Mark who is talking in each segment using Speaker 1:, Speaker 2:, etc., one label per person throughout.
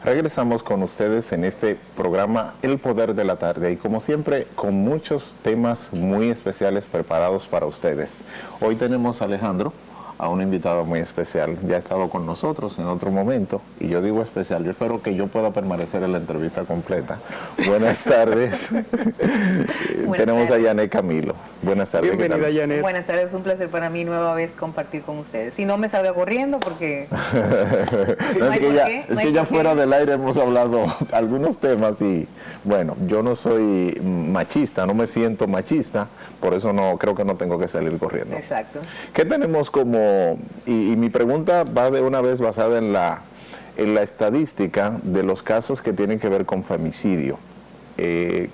Speaker 1: Regresamos con ustedes en este programa El Poder de la Tarde y como siempre con muchos temas muy especiales preparados para ustedes. Hoy tenemos a Alejandro, a un invitado muy especial, ya ha estado con nosotros en otro momento y yo digo especial, yo espero que yo pueda permanecer en la entrevista completa. Buenas tardes. Tenemos a Yanet Camilo. Buenas tardes.
Speaker 2: Bienvenida, Yanet.
Speaker 3: Buenas tardes, es un placer para mí nueva vez compartir con ustedes. Si no me salga corriendo porque...
Speaker 1: es que ya fuera del aire hemos hablado algunos temas y bueno, yo no soy machista, no me siento machista, por eso no creo que no tengo que salir corriendo.
Speaker 3: Exacto.
Speaker 1: ¿Qué tenemos como... Y mi pregunta va de una vez basada en la estadística de los casos que tienen que ver con femicidio,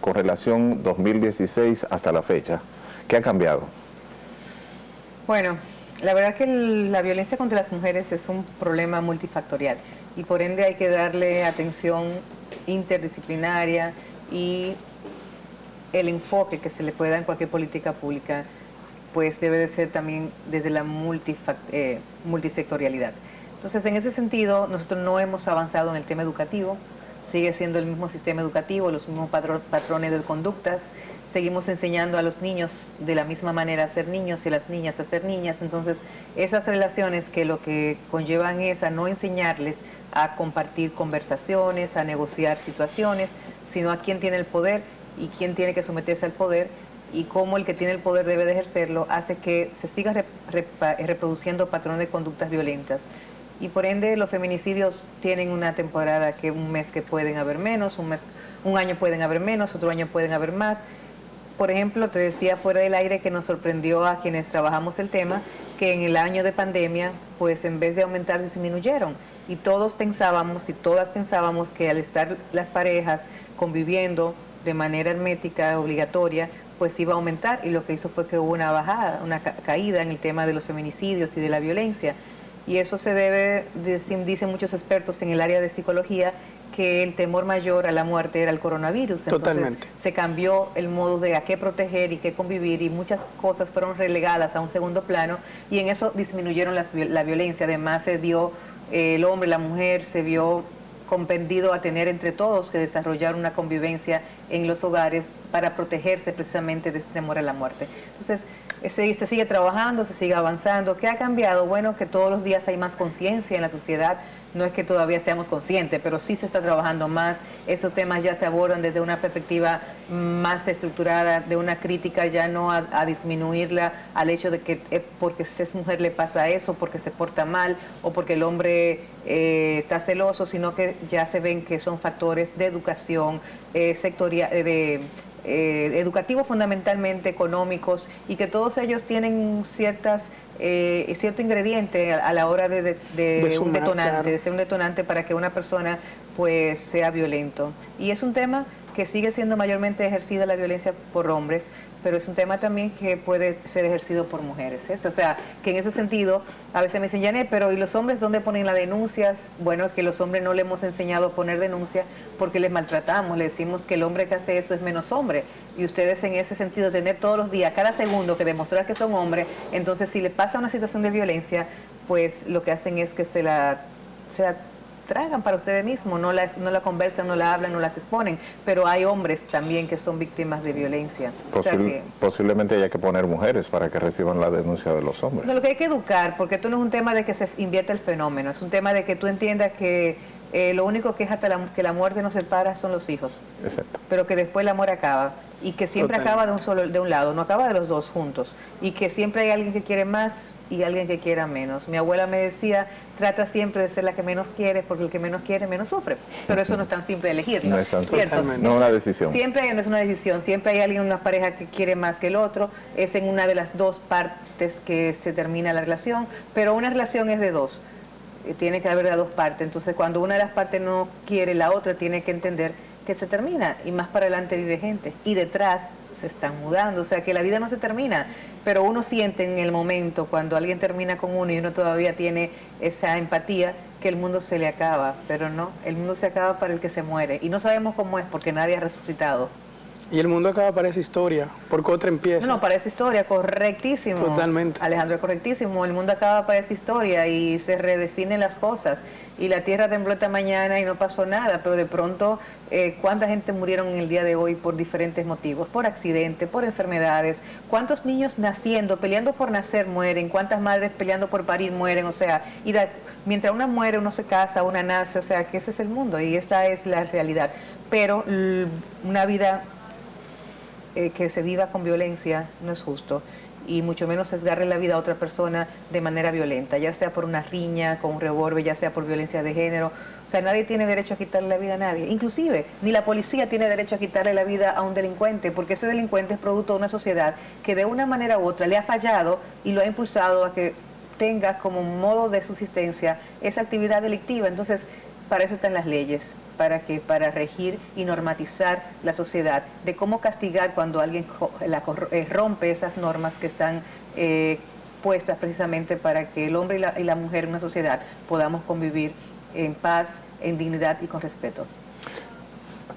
Speaker 1: con relación 2016 hasta la fecha? ¿Qué ha cambiado?
Speaker 3: Bueno, la verdad que la violencia contra las mujeres es un problema multifactorial y por ende hay que darle atención interdisciplinaria y el enfoque que se le pueda en cualquier política pública pues debe de ser también desde la multisectorialidad. Entonces, en ese sentido, nosotros no hemos avanzado en el tema educativo, sigue siendo el mismo sistema educativo, los mismos patrones de conductas, seguimos enseñando a los niños de la misma manera a ser niños y a las niñas a ser niñas, entonces esas relaciones que lo que conllevan es a no enseñarles a compartir conversaciones, a negociar situaciones, sino a quién tiene el poder y quién tiene que someterse al poder, y cómo el que tiene el poder debe de ejercerlo, hace que se siga reproduciendo patrones de conductas violentas. Y por ende los feminicidios tienen una temporada que un mes que pueden haber menos, un año pueden haber menos, otro año pueden haber más. Por ejemplo, te decía fuera del aire que nos sorprendió a quienes trabajamos el tema, que en el año de pandemia, pues en vez de aumentar, disminuyeron. Y todos pensábamos y todas pensábamos que al estar las parejas conviviendo de manera hermética, obligatoria, pues iba a aumentar, y lo que hizo fue que hubo una bajada, una caída en el tema de los feminicidios y de la violencia. Y eso se debe, dicen muchos expertos en el área de psicología, que el temor mayor a la muerte era el coronavirus. Entonces,
Speaker 2: totalmente.
Speaker 3: Se cambió el modo de a qué proteger y qué convivir, y muchas cosas fueron relegadas a un segundo plano, y en eso disminuyeron la violencia. Además se vio el hombre, la mujer, se vio compendido a tener entre todos que desarrollar una convivencia en los hogares para protegerse precisamente de este temor a la muerte. Entonces, se sigue trabajando, se sigue avanzando. ¿Qué ha cambiado? Bueno, que todos los días hay más conciencia en la sociedad. No es que todavía seamos conscientes, pero sí se está trabajando más. Esos temas ya se abordan desde una perspectiva más estructurada, de una crítica ya no a disminuirla al hecho de que porque es mujer le pasa eso, porque se porta mal o porque el hombre está celoso, sino que ya se ven que son factores de educación, educativos fundamentalmente, económicos, y que todos ellos tienen cierto ingrediente a la hora de un detonante, claro, de ser un detonante para que una persona pues sea violento. Y es un tema que sigue siendo mayormente ejercida la violencia por hombres, pero es un tema también que puede ser ejercido por mujeres, ¿eh? O sea, que en ese sentido, a veces me dicen, Yanet, pero ¿y los hombres dónde ponen las denuncias? Bueno, es que los hombres no le hemos enseñado a poner denuncia porque les maltratamos, le decimos que el hombre que hace eso es menos hombre, y ustedes en ese sentido tener todos los días, cada segundo, que demostrar que son hombres, entonces si le pasa una situación de violencia, pues lo que hacen es que se la tragan para ustedes mismos, no la conversan, no la hablan, no las exponen, pero hay hombres también que son víctimas de violencia.
Speaker 1: Posiblemente haya que poner mujeres para que reciban la denuncia de los hombres.
Speaker 3: No, lo que hay que educar, porque esto no es un tema de que se invierta el fenómeno, es un tema de que tú entiendas que lo único que es hasta que la muerte nos separa son los hijos.
Speaker 1: Exacto.
Speaker 3: Pero que después el amor acaba, y que siempre acaba de un lado, no acaba de los dos juntos, y que siempre hay alguien que quiere más y alguien que quiera menos. Mi abuela me decía, trata siempre de ser la que menos quiere, porque el que menos quiere menos sufre, pero eso no es tan simple de elegir, ¿no?
Speaker 1: No es tan
Speaker 3: ¿cierto?
Speaker 1: simple, no es una decisión.
Speaker 3: Siempre no es una decisión, siempre hay alguien, una pareja que quiere más que el otro, es en una de las dos partes que se termina la relación, pero una relación es de dos. Tiene que haber las dos partes, entonces cuando una de las partes no quiere, la otra tiene que entender que se termina, y más para adelante vive gente, y detrás se están mudando, o sea que la vida no se termina, pero uno siente en el momento cuando alguien termina con uno y uno todavía tiene esa empatía, que el mundo se le acaba, pero no, el mundo se acaba para el que se muere, y no sabemos cómo es porque nadie ha resucitado.
Speaker 2: Y el mundo acaba para esa historia, porque otra empieza.
Speaker 3: No, para esa historia, correctísimo.
Speaker 2: Totalmente.
Speaker 3: Alejandro, correctísimo. El mundo acaba para esa historia y se redefinen las cosas. Y la tierra tembló esta mañana y no pasó nada, pero de pronto, ¿cuánta gente murieron en el día de hoy por diferentes motivos? Por accidentes, por enfermedades. ¿Cuántos niños naciendo, peleando por nacer, mueren? ¿Cuántas madres peleando por parir mueren? O sea, mientras una muere, uno se casa, una nace, o sea, que ese es el mundo y esta es la realidad. Pero una vida que se viva con violencia no es justo, y mucho menos sesgarle la vida a otra persona de manera violenta, ya sea por una riña con un revólver, ya sea por violencia de género. O sea, nadie tiene derecho a quitarle la vida a nadie, inclusive ni la policía tiene derecho a quitarle la vida a un delincuente, porque ese delincuente es producto de una sociedad que de una manera u otra le ha fallado y lo ha impulsado a que tenga como modo de subsistencia esa actividad delictiva. Entonces, para eso están las leyes, para regir y normatizar la sociedad, de cómo castigar cuando alguien rompe esas normas que están puestas precisamente para que el hombre y la mujer en una sociedad podamos convivir en paz, en dignidad y con respeto.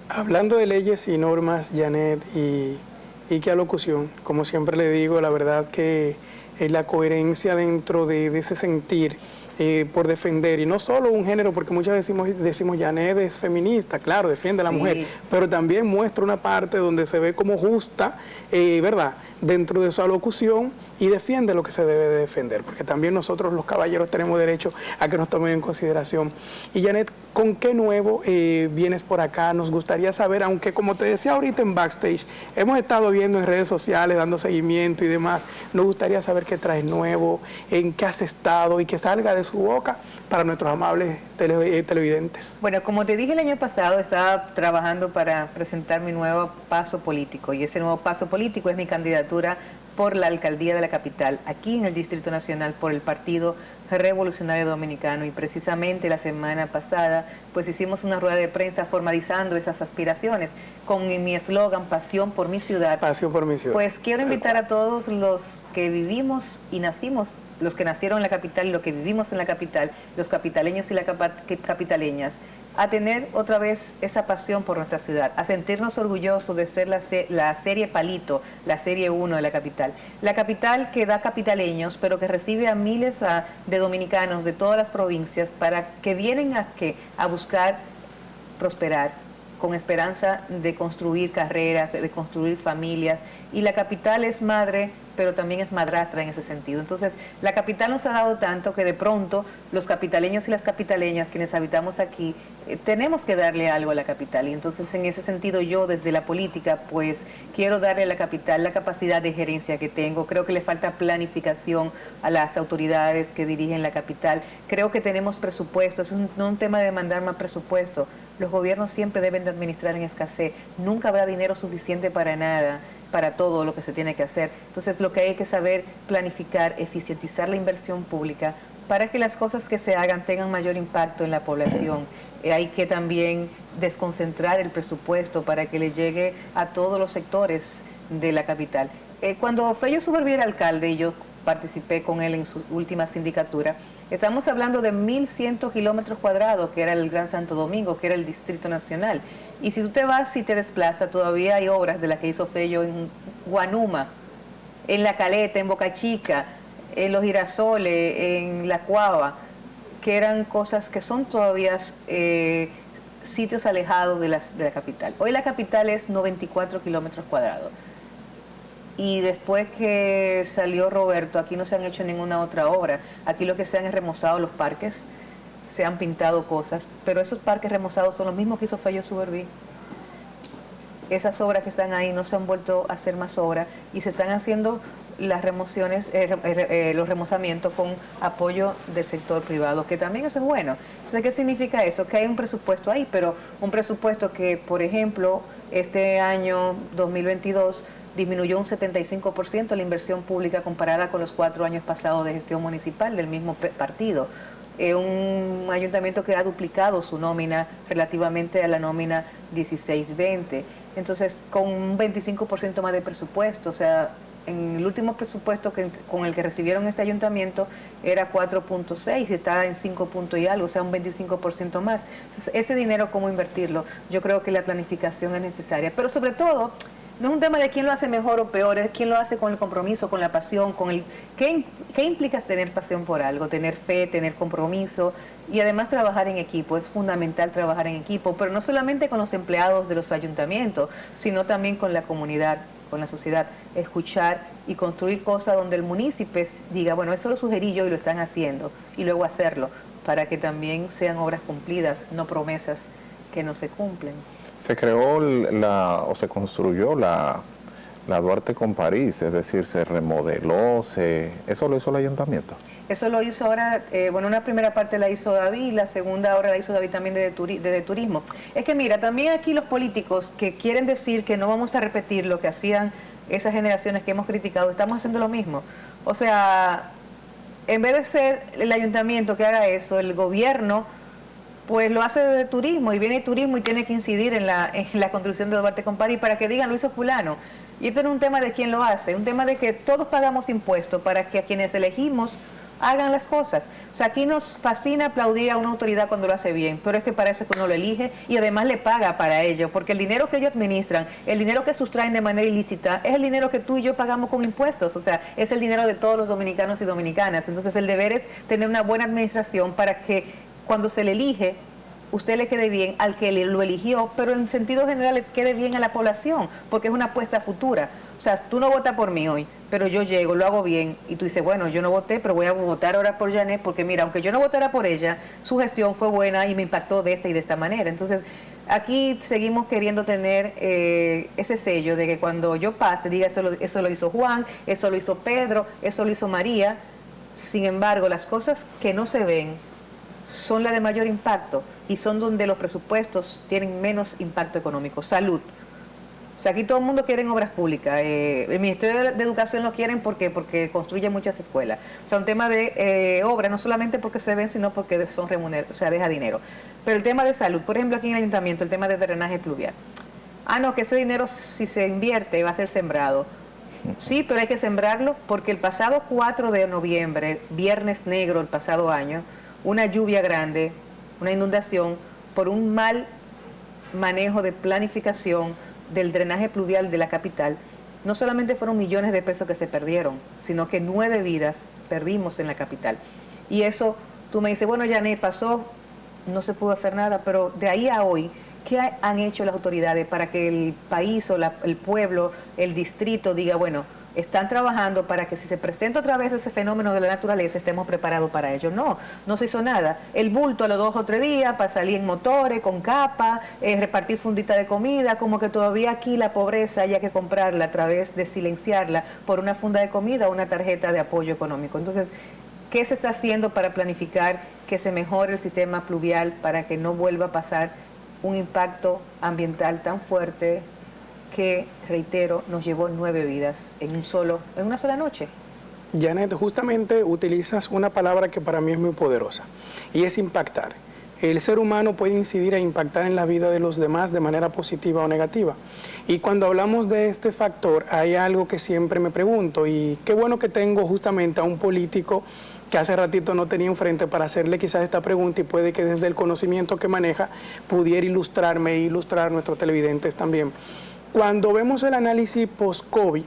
Speaker 2: Hablando de leyes y normas, Janet, y qué alocución, como siempre le digo, la verdad que la coherencia dentro de ese sentir por defender, y no solo un género, porque muchas veces decimos Janet es feminista, claro, defiende a la mujer, pero también muestra una parte donde se ve como justa, ¿verdad?, dentro de su alocución, y defiende lo que se debe de defender, porque también nosotros los caballeros tenemos derecho a que nos tomen en consideración. Y Janet, ¿con qué nuevo vienes por acá? Nos gustaría saber, aunque como te decía ahorita en backstage, hemos estado viendo en redes sociales, dando seguimiento y demás, nos gustaría saber qué traes nuevo, en qué has estado y que salga de su boca para nuestros amables televidentes.
Speaker 3: Bueno, como te dije el año pasado, estaba trabajando para presentar mi nuevo paso político, y ese nuevo paso político es mi candidatura por la alcaldía de la capital, aquí en el Distrito Nacional, por el Partido Revolucionario Dominicano. Y precisamente la semana pasada pues hicimos una rueda de prensa formalizando esas aspiraciones con mi eslogan Pasión por mi ciudad.
Speaker 2: Pasión por mi ciudad.
Speaker 3: Pues quiero invitar a todos los que vivimos y nacimos, los que nacieron en la capital y los que vivimos en la capital, los capitaleños y las capitaleñas, a tener otra vez esa pasión por nuestra ciudad, a sentirnos orgullosos de ser la serie Palito, la serie 1 de la capital. La capital que da capitaleños, pero que recibe a miles de dominicanos de todas las provincias para que vienen a buscar prosperar, con esperanza de construir carreras, de construir familias. Y la capital es madre, pero también es madrastra en ese sentido. Entonces, la capital nos ha dado tanto que de pronto los capitaleños y las capitaleñas, quienes habitamos aquí, tenemos que darle algo a la capital. Y entonces, en ese sentido, yo desde la política, pues, quiero darle a la capital la capacidad de gerencia que tengo. Creo que le falta planificación a las autoridades que dirigen la capital. Creo que tenemos presupuesto. Es no un tema de mandar más presupuesto. Los gobiernos siempre deben de administrar en escasez. Nunca habrá dinero suficiente para nada, para todo lo que se tiene que hacer. Entonces, lo que hay que saber planificar, eficientizar la inversión pública para que las cosas que se hagan tengan mayor impacto en la población. Hay que también desconcentrar el presupuesto para que le llegue a todos los sectores de la capital. Cuando Fello Suberví era alcalde y yo participé con él en su última sindicatura, estamos hablando de 1.100 kilómetros cuadrados, que era el Gran Santo Domingo, que era el Distrito Nacional. Y si tú te vas y te desplazas, todavía hay obras de las que hizo Fello en Guanuma, en La Caleta, en Boca Chica, en Los Girasoles, en La Cuava, que eran cosas que son todavía sitios alejados de la capital. Hoy la capital es 94 kilómetros cuadrados. Y después que salió Roberto, aquí no se han hecho ninguna otra obra. Aquí lo que se han es remozado los parques, se han pintado cosas, pero esos parques remozados son los mismos que hizo Fello Suberví. Esas obras que están ahí no se han vuelto a hacer más obras y se están haciendo las remociones, los remozamientos con apoyo del sector privado, que también eso es bueno. Entonces, ¿qué significa eso? Que hay un presupuesto ahí, pero un presupuesto que, por ejemplo, este año 2022 disminuyó un 75% la inversión pública comparada con los 4 años pasados de gestión municipal del mismo partido. Un ayuntamiento que ha duplicado su nómina relativamente a la nómina 16-20. Entonces, con un 25% más de presupuesto, o sea, en el último presupuesto con el que recibieron este ayuntamiento era 4.6 y está en 5 puntos y algo, o sea, un 25% más. Entonces, ese dinero, ¿cómo invertirlo? Yo creo que la planificación es necesaria, pero sobre todo no es un tema de quién lo hace mejor o peor, es quién lo hace con el compromiso, con la pasión, ¿qué implica tener pasión por algo? Tener fe, tener compromiso y además trabajar en equipo. Es fundamental trabajar en equipo, pero no solamente con los empleados de los ayuntamientos, sino también con la comunidad, con la sociedad. Escuchar y construir cosas donde el municipio diga, bueno, eso lo sugerí yo y lo están haciendo, y luego hacerlo, para que también sean obras cumplidas, no promesas que no se cumplen.
Speaker 1: Se creó o se construyó la Duarte con París, es decir, se remodeló, ¿eso lo hizo el ayuntamiento?
Speaker 3: Eso lo hizo ahora, una primera parte la hizo David, la segunda ahora la hizo David también de turismo. Es que mira, también aquí los políticos que quieren decir que no vamos a repetir lo que hacían esas generaciones que hemos criticado, estamos haciendo lo mismo. O sea, en vez de ser el ayuntamiento que haga eso, el gobierno pues lo hace de turismo, y viene el turismo y tiene que incidir en la construcción de Duarte con París para que digan lo hizo fulano. Y esto no es un tema de quién lo hace, es un tema de que todos pagamos impuestos para que a quienes elegimos hagan las cosas. O sea, aquí nos fascina aplaudir a una autoridad cuando lo hace bien, pero es que para eso es que uno lo elige y además le paga para ello, porque el dinero que ellos administran, el dinero que sustraen de manera ilícita, es el dinero que tú y yo pagamos con impuestos. O sea, es el dinero de todos los dominicanos y dominicanas. Entonces el deber es tener una buena administración para que cuando se le elige, usted le quede bien al que lo eligió, pero en sentido general le quede bien a la población, porque es una apuesta futura. O sea, tú no votas por mí hoy, pero yo llego, lo hago bien, y tú dices, bueno, yo no voté, pero voy a votar ahora por Janet, porque mira, aunque yo no votara por ella, su gestión fue buena y me impactó de esta y de esta manera. Entonces, aquí seguimos queriendo tener ese sello de que cuando yo pase, diga, eso lo hizo Juan, eso lo hizo Pedro, eso lo hizo María. Sin embargo, las cosas que no se ven son las de mayor impacto y son donde los presupuestos tienen menos impacto económico. Salud. O sea, aquí todo el mundo quiere obras públicas. El Ministerio de Educación lo quieren porque construye muchas escuelas. O sea, un tema de obras, no solamente porque se ven, sino porque son remunerados, o sea, deja dinero. Pero el tema de salud, por ejemplo, aquí en el ayuntamiento, el tema de drenaje pluvial. No, que ese dinero, si se invierte, va a ser sembrado. Sí, pero hay que sembrarlo porque el pasado 4 de noviembre, Viernes Negro, el pasado año, una lluvia grande, una inundación, por un mal manejo de planificación del drenaje pluvial de la capital, no solamente fueron millones de pesos que se perdieron, sino que 9 vidas perdimos en la capital. Y eso, tú me dices, bueno, Janet, pasó, no se pudo hacer nada, pero de ahí a hoy, ¿qué han hecho las autoridades para que el país o el pueblo, el distrito diga, bueno, están trabajando para que si se presenta otra vez ese fenómeno de la naturaleza estemos preparados para ello? No se hizo nada. El bulto a los 2 o 3 días para salir en motores, con capa, repartir fundita de comida, como que todavía aquí la pobreza haya que comprarla a través de silenciarla por una funda de comida o una tarjeta de apoyo económico. Entonces, ¿qué se está haciendo para planificar que se mejore el sistema pluvial para que no vuelva a pasar un impacto ambiental tan fuerte que, reitero, nos llevó 9 vidas en una sola noche?
Speaker 2: Janet, justamente utilizas una palabra que para mí es muy poderosa, y es impactar. El ser humano puede incidir e impactar en la vida de los demás de manera positiva o negativa. Y cuando hablamos de este factor, hay algo que siempre me pregunto, y qué bueno que tengo justamente a un político que hace ratito no tenía enfrente para hacerle quizás esta pregunta, y puede que desde el conocimiento que maneja pudiera ilustrarme e ilustrar a nuestros televidentes también. Cuando vemos el análisis post-COVID,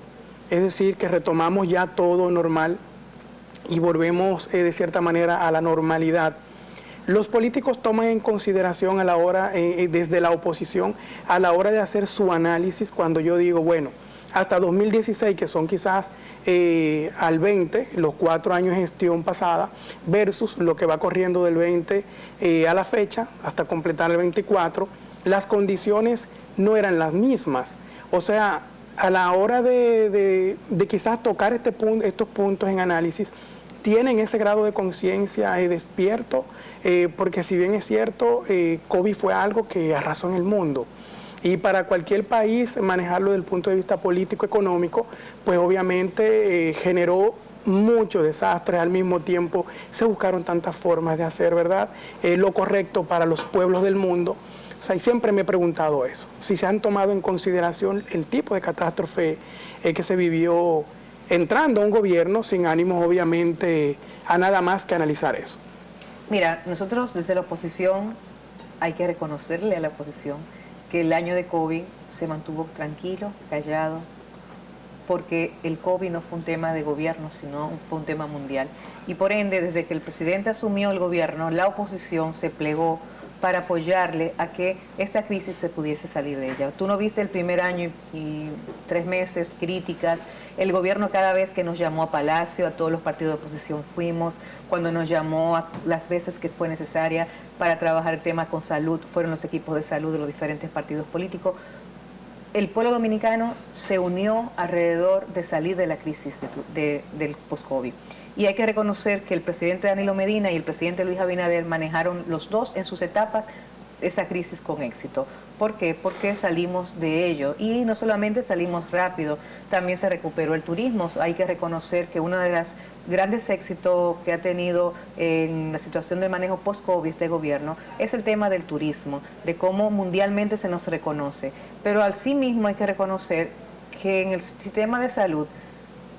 Speaker 2: es decir, que retomamos ya todo normal y volvemos de cierta manera a la normalidad, los políticos toman en consideración a la hora, desde la oposición, a la hora de hacer su análisis, cuando yo digo, bueno, hasta 2016, que son quizás al 20, los 4 años de gestión pasada, versus lo que va corriendo del 20 a la fecha, hasta completar el 24, las condiciones no eran las mismas. O sea, a la hora de quizás tocar estos puntos en análisis, tienen ese grado de conciencia despierto, porque si bien es cierto, COVID fue algo que arrasó en el mundo. Y para cualquier país manejarlo desde el punto de vista político-económico, pues obviamente generó mucho desastre. Al mismo tiempo se buscaron tantas formas de hacer, ¿verdad?, lo correcto para los pueblos del mundo. O sea, y siempre me he preguntado eso, si se han tomado en consideración el tipo de catástrofe que se vivió entrando a un gobierno sin ánimos, obviamente, a nada más que analizar eso.
Speaker 3: Mira, nosotros desde la oposición hay que reconocerle a la oposición que el año de COVID se mantuvo tranquilo, callado, porque el COVID no fue un tema de gobierno, sino fue un tema mundial. Y por ende, desde que el presidente asumió el gobierno, la oposición se plegó para apoyarle a que esta crisis se pudiese salir de ella. Tú no viste el primer año y 3 meses críticas. El gobierno cada vez que nos llamó a Palacio, a todos los partidos de oposición fuimos, cuando nos llamó a las veces que fue necesaria para trabajar el tema con salud, fueron los equipos de salud de los diferentes partidos políticos. El pueblo dominicano se unió alrededor de salir de la crisis del post-COVID. Y hay que reconocer que el presidente Danilo Medina y el presidente Luis Abinader manejaron los dos en sus etapas esa crisis con éxito. ¿Por qué? Porque salimos de ello. Y no solamente salimos rápido, también se recuperó el turismo. Hay que reconocer que uno de los grandes éxitos que ha tenido en la situación del manejo post-COVID este gobierno es el tema del turismo, de cómo mundialmente se nos reconoce. Pero al sí mismo hay que reconocer que en el sistema de salud,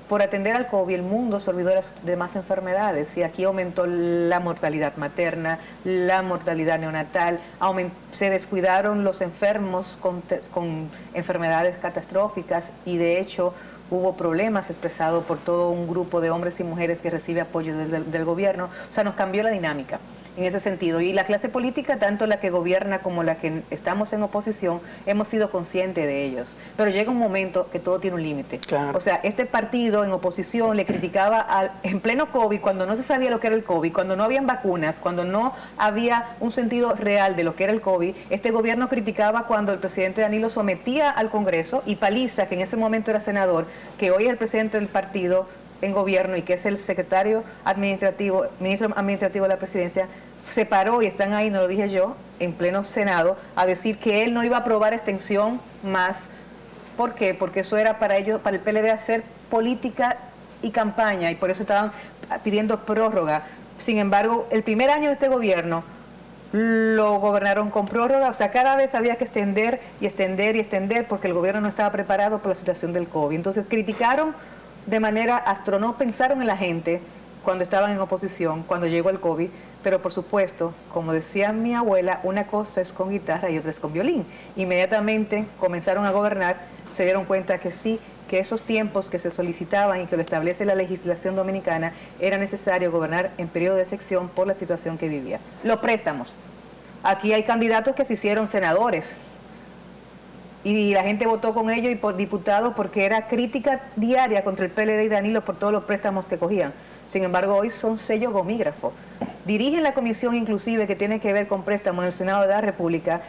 Speaker 3: por atender al COVID, el mundo se olvidó de las demás enfermedades y aquí aumentó la mortalidad materna, la mortalidad neonatal, se descuidaron los enfermos con enfermedades catastróficas y de hecho hubo problemas expresados por todo un grupo de hombres y mujeres que recibe apoyo del gobierno. O sea, nos cambió la dinámica en ese sentido. Y la clase política, tanto la que gobierna como la que estamos en oposición, hemos sido conscientes de ellos. Pero llega un momento que todo tiene un límite.
Speaker 2: Claro.
Speaker 3: O sea, este partido en oposición le criticaba en pleno COVID, cuando no se sabía lo que era el COVID, cuando no habían vacunas, cuando no había un sentido real de lo que era el COVID. Este gobierno criticaba cuando el presidente Danilo sometía al Congreso y Paliza, que en ese momento era senador, que hoy es el presidente del partido en gobierno y que es el secretario administrativo, ministro administrativo de la presidencia, se paró, y están ahí, no lo dije yo, en pleno Senado, a decir que él no iba a aprobar extensión más. ¿Por qué? Porque eso era para ellos, para el PLD, hacer política y campaña, y por eso estaban pidiendo prórroga. Sin embargo, el primer año de este gobierno lo gobernaron con prórroga, o sea, cada vez había que extender y extender y extender porque el gobierno no estaba preparado por la situación del COVID. Entonces criticaron de manera astronómica, pensaron en la gente cuando estaban en oposición, cuando llegó el COVID, pero por supuesto, como decía mi abuela, una cosa es con guitarra y otra es con violín. Inmediatamente comenzaron a gobernar, se dieron cuenta que sí, que esos tiempos que se solicitaban y que lo establece la legislación dominicana, era necesario gobernar en periodo de sección por la situación que vivía. Los préstamos. Aquí hay candidatos que se hicieron senadores y la gente votó con ellos y por diputados porque era crítica diaria contra el PLD y Danilo por todos los préstamos que cogían. Sin embargo, hoy son sello gomígrafo. Dirigen la comisión inclusive que tiene que ver con préstamos en el Senado de la República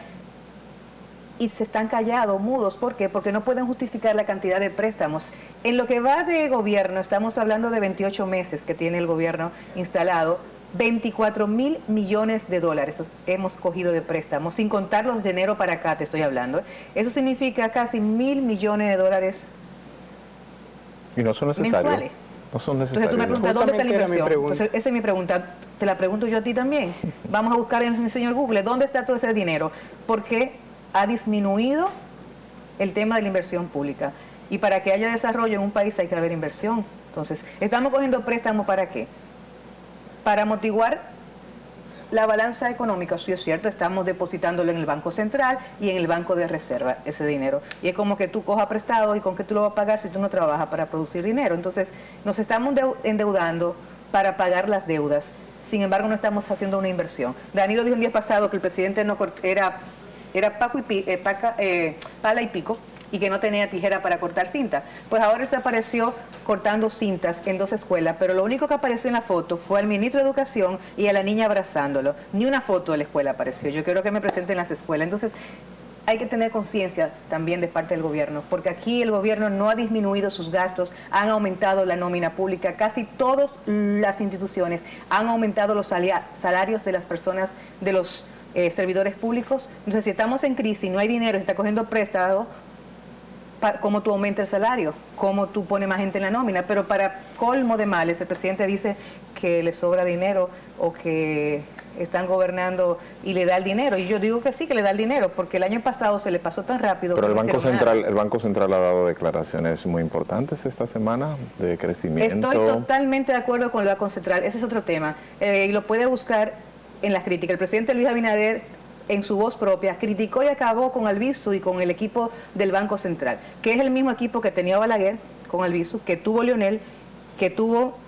Speaker 3: y se están callados, mudos. ¿Por qué? Porque no pueden justificar la cantidad de préstamos. En lo que va de gobierno, estamos hablando de 28 meses que tiene el gobierno instalado, 24.000 millones de dólares hemos cogido de préstamos, sin contar los de enero para acá, te estoy hablando. Eso significa casi 1.000 millones de dólares
Speaker 1: y no son necesarios.
Speaker 3: Mensuales.
Speaker 1: No son necesarios.
Speaker 3: Entonces tú me preguntas, ¿dónde está la inversión? Entonces esa es mi pregunta, te la pregunto yo a ti también. Vamos a buscar en el señor Google, ¿dónde está todo ese dinero? Porque ha disminuido el tema de la inversión pública. Y para que haya desarrollo en un país hay que haber inversión. Entonces, ¿estamos cogiendo préstamos para qué? Para amortiguar la balanza económica. Sí, es cierto, estamos depositándolo en el Banco Central y en el Banco de Reserva ese dinero. Y es como que tú cojas prestado y con qué tú lo vas a pagar si tú no trabajas para producir dinero. Entonces, nos estamos endeudando para pagar las deudas. Sin embargo, no estamos haciendo una inversión. Danilo dijo un día pasado que el presidente no era pala y pico y que no tenía tijera para cortar cinta. Pues ahora él se apareció cortando cintas en 2 escuelas, pero lo único que apareció en la foto fue al ministro de Educación y a la niña abrazándolo. Ni una foto de la escuela apareció. Yo quiero que me presenten las escuelas. Entonces, hay que tener conciencia también de parte del gobierno, porque aquí el gobierno no ha disminuido sus gastos, han aumentado la nómina pública, casi todas las instituciones han aumentado los salarios de las personas, de los servidores públicos. Entonces, si estamos en crisis, no hay dinero, se está cogiendo prestado, ¿cómo tú aumentas el salario? ¿Cómo tú pones más gente en la nómina? Pero para colmo de males, el presidente dice que le sobra dinero o que están gobernando y le da el dinero. Y yo digo que sí, que le da el dinero, porque el año pasado se le pasó tan rápido.
Speaker 1: Pero el Banco Central ha dado declaraciones muy importantes esta semana de crecimiento.
Speaker 3: Estoy totalmente de acuerdo con el Banco Central. Ese es otro tema. Y lo puede buscar en las críticas. El presidente Luis Abinader en su voz propia, criticó y acabó con Albizu y con el equipo del Banco Central, que es el mismo equipo que tenía Balaguer con Albizu, que tuvo Leonel, que tuvo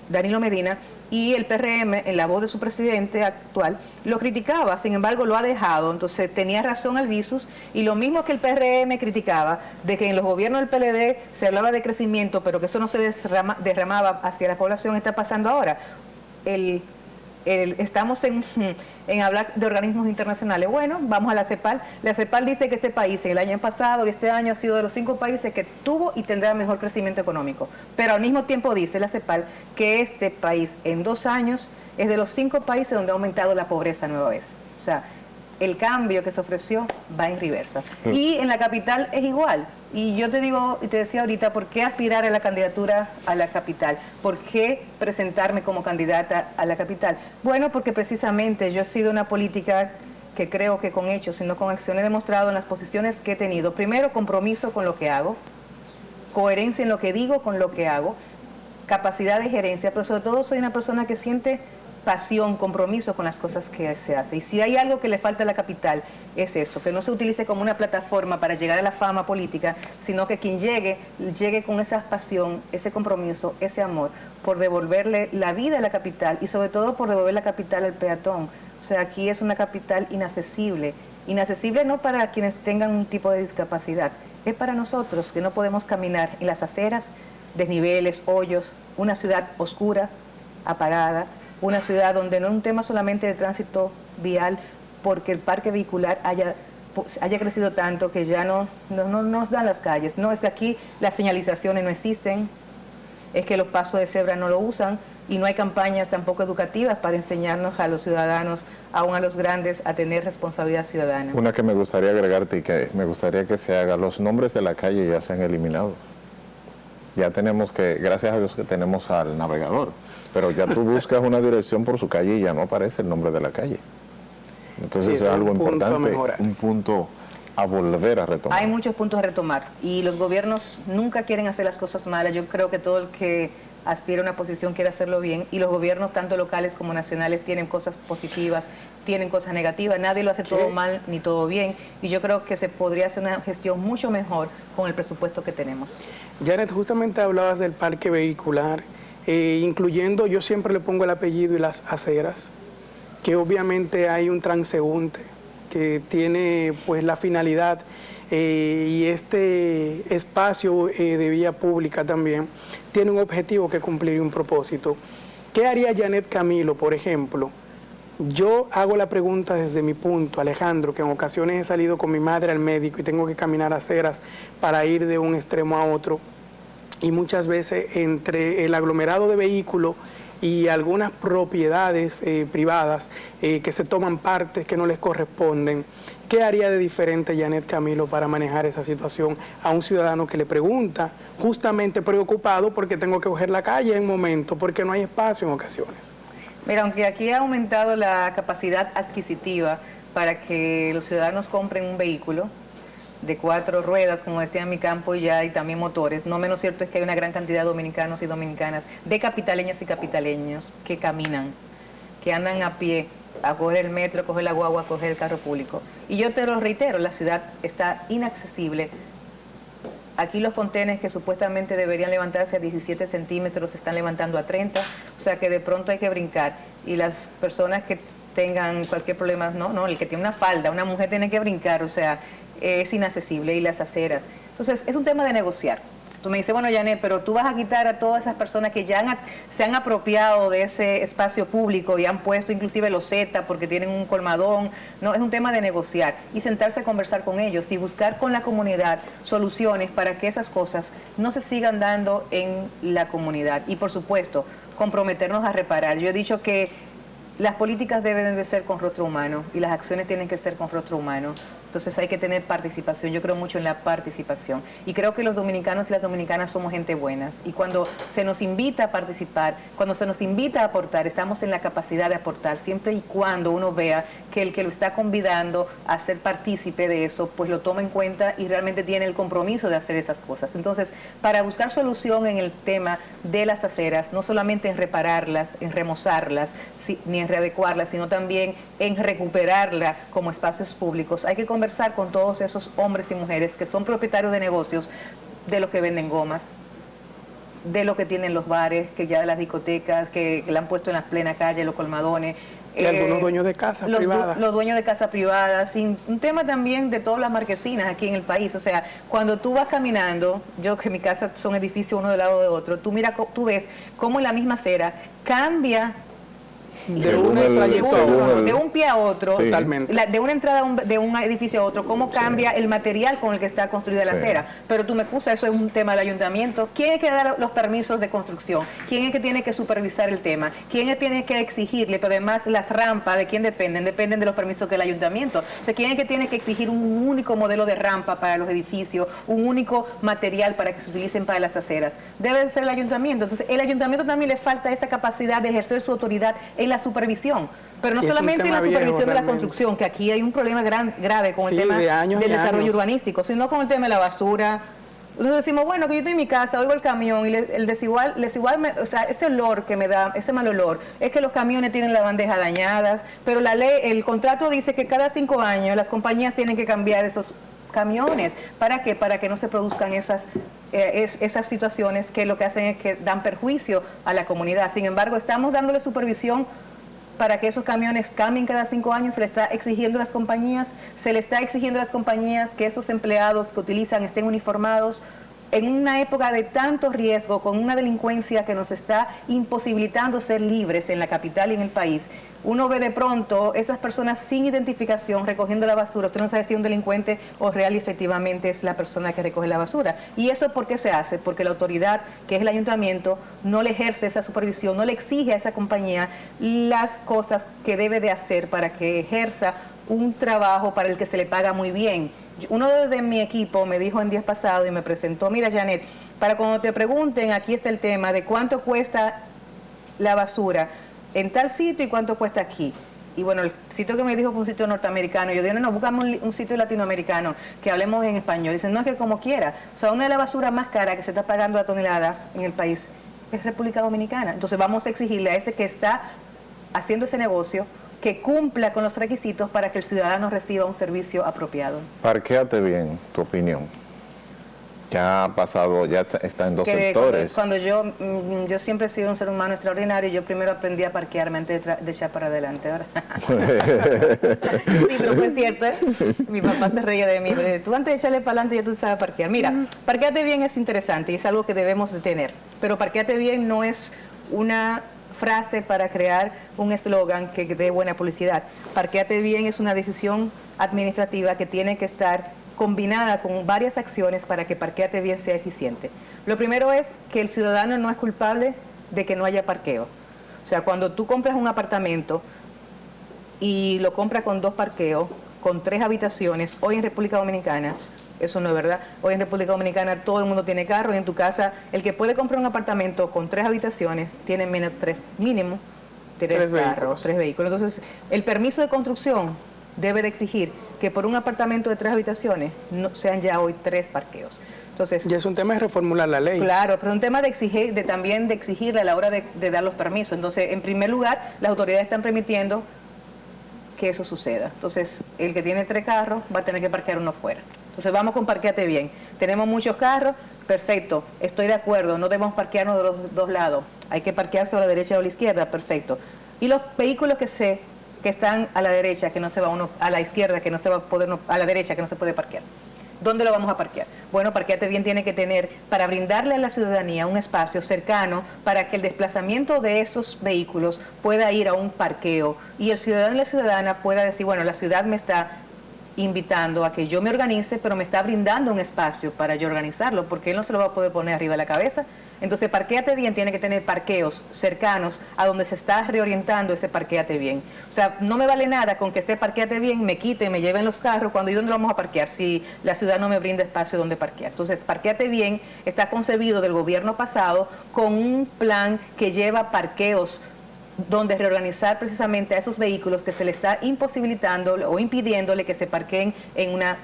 Speaker 3: Danilo Medina, y el PRM, en la voz de su presidente actual, lo criticaba, sin embargo lo ha dejado. Entonces tenía razón Albizu, y lo mismo que el PRM criticaba, de que en los gobiernos del PLD se hablaba de crecimiento, pero que eso no se derramaba hacia la población, está pasando ahora. Estamos en hablar de organismos internacionales. Bueno, vamos a la CEPAL. La CEPAL dice que este país, en el año pasado y este año, ha sido de los 5 países que tuvo y tendrá mejor crecimiento económico. Pero al mismo tiempo dice la CEPAL que este país en 2 años es de los 5 países donde ha aumentado la pobreza nueva vez. O sea, el cambio que se ofreció va en reversa. Y en la capital es igual. Y yo te digo, y te decía ahorita, ¿por qué aspirar a la candidatura a la capital? ¿Por qué presentarme como candidata a la capital? Bueno, porque precisamente yo he sido una política que creo que con hechos, sino con acciones, he demostrado en las posiciones que he tenido. Primero, compromiso con lo que hago, coherencia en lo que digo con lo que hago, capacidad de gerencia, pero sobre todo soy una persona que siente pasión, compromiso con las cosas que se hace. Y si hay algo que le falta a la capital, es eso, que no se utilice como una plataforma para llegar a la fama política, sino que quien llegue con esa pasión, ese compromiso, ese amor, por devolverle la vida a la capital y sobre todo por devolver la capital al peatón. O sea, aquí es una capital inaccesible. Inaccesible no para quienes tengan un tipo de discapacidad, es para nosotros que no podemos caminar en las aceras, desniveles, hoyos, una ciudad oscura, apagada, una ciudad donde no es un tema solamente de tránsito vial, porque el parque vehicular haya crecido tanto que ya no nos dan las calles. No, es que aquí las señalizaciones no existen, es que los pasos de cebra no lo usan y no hay campañas tampoco educativas para enseñarnos a los ciudadanos, aún a los grandes, a tener responsabilidad ciudadana.
Speaker 1: Una que me gustaría agregarte y que me gustaría que se haga, los nombres de la calle ya se han eliminado. Ya tenemos gracias a Dios que tenemos al navegador, pero ya tú buscas una dirección por su calle y ya no aparece el nombre de la calle. Entonces
Speaker 2: sí,
Speaker 1: es algo
Speaker 2: un punto
Speaker 1: importante,
Speaker 2: a mejorar.
Speaker 1: un punto a volver a retomar.
Speaker 3: Hay muchos puntos a retomar y los gobiernos nunca quieren hacer las cosas malas. Yo creo que todo el que aspira a una posición quiere hacerlo bien, y los gobiernos tanto locales como nacionales tienen cosas positivas, tienen cosas negativas, nadie lo hace todo mal ni todo bien, y yo creo que se podría hacer una gestión mucho mejor con el presupuesto que tenemos.
Speaker 2: Janet, justamente hablabas del parque vehicular, incluyendo, yo siempre le pongo el apellido y las aceras, que obviamente hay un transeúnte que tiene pues la finalidad y este espacio de vía pública también tiene un objetivo que cumplir y un propósito. ¿Qué haría Janet Camilo, por ejemplo? Yo hago la pregunta desde mi punto, Alejandro, que en ocasiones he salido con mi madre al médico y tengo que caminar aceras para ir de un extremo a otro, y muchas veces entre el aglomerado de vehículos y algunas propiedades privadas que se toman partes que no les corresponden. ¿Qué haría de diferente Janet Camilo para manejar esa situación a un ciudadano que le pregunta, justamente preocupado porque tengo que coger la calle en un momento, porque no hay espacio en ocasiones?
Speaker 3: Mira, aunque aquí ha aumentado la capacidad adquisitiva para que los ciudadanos compren un vehículo de 4 ruedas, como decía en mi campo, y también motores, no menos cierto es que hay una gran cantidad de dominicanos y dominicanas, de capitaleños y capitaleños que caminan, que andan a pie, a coger el metro, a coger la guagua, a coger el carro público. Y yo te lo reitero, la ciudad está inaccesible. Aquí los contenedores que supuestamente deberían levantarse a 17 centímetros se están levantando a 30, o sea que de pronto hay que brincar. Y las personas que tengan cualquier problema, no, el que tiene una falda, una mujer tiene que brincar, o sea, es inaccesible, y las aceras. Entonces, es un tema de negociar. Tú me dices, bueno, Janet, pero tú vas a quitar a todas esas personas que ya se han apropiado de ese espacio público y han puesto inclusive loseta porque tienen un colmadón. No, es un tema de negociar y sentarse a conversar con ellos y buscar con la comunidad soluciones para que esas cosas no se sigan dando en la comunidad. Y, por supuesto, comprometernos a reparar. Yo he dicho que las políticas deben de ser con rostro humano y las acciones tienen que ser con rostro humano. Entonces hay que tener participación. Yo creo mucho en la participación. Y creo que los dominicanos y las dominicanas somos gente buenas. Y cuando se nos invita a participar, cuando se nos invita a aportar, estamos en la capacidad de aportar, siempre y cuando uno vea que el que lo está convidando a ser partícipe de eso, pues lo toma en cuenta y realmente tiene el compromiso de hacer esas cosas. Entonces, para buscar solución en el tema de las aceras, no solamente en repararlas, en remozarlas, ni en readecuarlas, sino también en recuperarlas como espacios públicos, hay que conversar con todos esos hombres y mujeres que son propietarios de negocios, de los que venden gomas, de los que tienen los bares, que ya de las discotecas, que la han puesto en las plenas calles, los colmadones.
Speaker 2: Y algunos dueños de casas privadas.
Speaker 3: Los dueños de casas privadas. Un tema también de todas las marquesinas aquí en el país. O sea, cuando tú vas caminando, yo que mi casa son edificios uno del lado de otro, tú ves cómo en la misma acera cambia de un pie a otro,
Speaker 1: sí.
Speaker 2: Totalmente.
Speaker 3: De una entrada de un edificio a otro, cómo cambia el material con el que está construida la acera. Pero tú me excusas, eso es un tema del ayuntamiento. ¿Quién es que da los permisos de construcción? ¿Quién es que tiene que supervisar el tema? ¿Quién es que tiene que exigirle? Pero además las rampas, ¿de quién dependen? Dependen de los permisos que el ayuntamiento. O sea, ¿quién es que tiene que exigir un único modelo de rampa para los edificios, un único material para que se utilicen para las aceras? Debe de ser el ayuntamiento. Entonces, el ayuntamiento también le falta esa capacidad de ejercer su autoridad en la supervisión, pero no solamente en la supervisión de la construcción, que aquí hay un problema grave con el tema del desarrollo urbanístico, sino con el tema de la basura. Nosotros decimos, bueno, que yo estoy en mi casa, oigo el camión y o sea, ese olor que me da, ese mal olor, es que los camiones tienen las bandejas dañadas, pero la ley, el contrato dice que cada 5 años las compañías tienen que cambiar esos camiones. ¿Para qué? Para que no se produzcan esas situaciones que lo que hacen es que dan perjuicio a la comunidad. Sin embargo, estamos dándole supervisión para que esos camiones cambien cada 5 años, se le está exigiendo a las compañías, que esos empleados que utilizan estén uniformados. En una época de tanto riesgo, con una delincuencia que nos está imposibilitando ser libres en la capital y en el país, uno ve de pronto esas personas sin identificación recogiendo la basura. Usted no sabe si es un delincuente o real y efectivamente es la persona que recoge la basura. ¿Y eso por qué se hace? Porque la autoridad, que es el ayuntamiento, no le ejerce esa supervisión, no le exige a esa compañía las cosas que debe de hacer para que ejerza un trabajo para el que se le paga muy bien. Uno de mi equipo me dijo en días pasados y me presentó, mira Janet, para cuando te pregunten, aquí está el tema de cuánto cuesta la basura en tal sitio y cuánto cuesta aquí. Y bueno, el sitio que me dijo fue un sitio norteamericano. Yo dije, no, buscamos un sitio latinoamericano, que hablemos en español. Dicen, no, es que como quiera. O sea, una de las basuras más caras que se está pagando la tonelada en el país es República Dominicana. Entonces vamos a exigirle a ese que está haciendo ese negocio que cumpla con los requisitos para que el ciudadano reciba un servicio apropiado.
Speaker 1: Parquéate bien, tu opinión. Ya ha pasado, ya está en dos sectores.
Speaker 3: Cuando yo siempre he sido un ser humano extraordinario, yo primero aprendí a parquearme antes de echar para adelante, ¿verdad? Sí, pero fue cierto, ¿eh? Mi papá se reía de mí, pero tú antes de echarle para adelante ya tú sabes parquear. Mira, parquéate bien es interesante y es algo que debemos de tener, pero parquéate bien no es una frase para crear un eslogan que dé buena publicidad. Parquéate bien es una decisión administrativa que tiene que estar combinada con varias acciones para que Parquéate Bien sea eficiente. Lo primero es que el ciudadano no es culpable de que no haya parqueo. O sea, cuando tú compras un apartamento y lo compras con 2 parqueos, con 3 habitaciones, hoy en República Dominicana, eso no es verdad. Hoy en República Dominicana todo el mundo tiene carro y en tu casa el que puede comprar un apartamento con 3 habitaciones tiene menos 3 mínimo, 3 carros, 3 vehículos. Entonces, el permiso de construcción debe de exigir que por un apartamento de 3 habitaciones no sean ya hoy 3 parqueos. Entonces,
Speaker 2: y es un tema de reformular la ley.
Speaker 3: Claro, pero un tema también de exigirle a la hora de dar los permisos. Entonces, en primer lugar, las autoridades están permitiendo que eso suceda. Entonces, el que tiene 3 carros va a tener que parquear uno fuera. Entonces vamos con Parquéate Bien. Tenemos muchos carros, perfecto, estoy de acuerdo, no debemos parquearnos de los 2 lados. Hay que parquearse a la derecha o a la izquierda, perfecto. Y los vehículos que están a la derecha, que no se va uno, a la izquierda, que no se va a poder, a la derecha, que no se puede parquear. ¿Dónde lo vamos a parquear? Bueno, Parquéate Bien tiene que tener, para brindarle a la ciudadanía un espacio cercano para que el desplazamiento de esos vehículos pueda ir a un parqueo y el ciudadano y la ciudadana pueda decir, bueno, la ciudad me está invitando a que yo me organice, pero me está brindando un espacio para yo organizarlo, porque él no se lo va a poder poner arriba de la cabeza. Entonces, Parquéate Bien tiene que tener parqueos cercanos a donde se está reorientando ese Parquéate Bien. O sea, no me vale nada con que esté Parquéate Bien, me quiten, me lleven los carros, cuando ¿y dónde lo vamos a parquear? Si la ciudad no me brinda espacio donde parquear. Entonces, Parquéate Bien está concebido del gobierno pasado con un plan que lleva parqueos donde reorganizar precisamente a esos vehículos que se le está imposibilitando o impidiéndole que se parqueen en una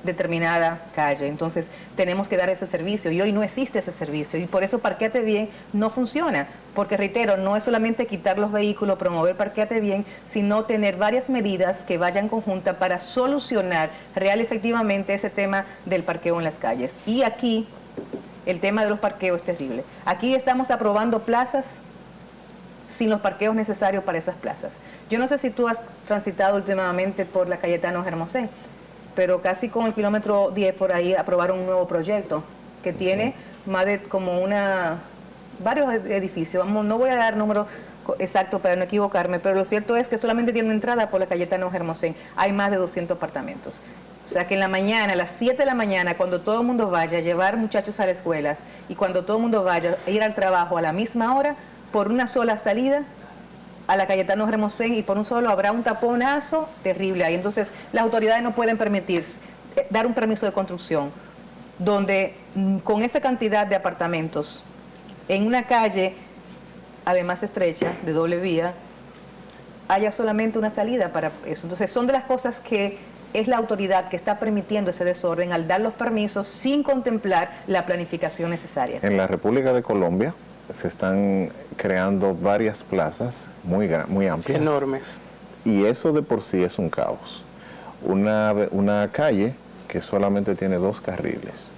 Speaker 3: determinada calle. Entonces tenemos que dar ese servicio y hoy no existe ese servicio y por eso Parquéate Bien no funciona, porque reitero, no es solamente quitar los vehículos, promover Parquéate Bien, sino tener varias medidas que vayan conjuntas para solucionar real efectivamente ese tema del parqueo en las calles. Y aquí el tema de los parqueos es terrible. Aquí estamos aprobando plazas sin los parqueos necesarios para esas plazas. Yo no sé si tú has transitado últimamente por la Cayetano Hermosén, pero casi con el kilómetro 10 por ahí aprobaron un nuevo proyecto que tiene más de como varios edificios. No voy a dar números exactos para no equivocarme, pero lo cierto es que solamente tiene una entrada por la Cayetano Hermosén. Hay más de 200 apartamentos. O sea que en la mañana, a las 7 de la mañana, cuando todo el mundo vaya a llevar muchachos a las escuelas y cuando todo el mundo vaya a ir al trabajo a la misma hora, por una sola salida a la Cayetano Hermosén y por un solo habrá un taponazo terrible ahí. Entonces las autoridades no pueden permitirse dar un permiso de construcción donde con esa cantidad de apartamentos en una calle además estrecha, de doble vía, haya solamente una salida para eso. Entonces son de las cosas que es la autoridad que está permitiendo ese desorden al dar los permisos sin contemplar la planificación necesaria.
Speaker 1: En la República de Colombia se están creando varias plazas muy amplias.
Speaker 2: Enormes.
Speaker 1: Y eso de por sí es un caos. Una calle que solamente tiene 2 carriles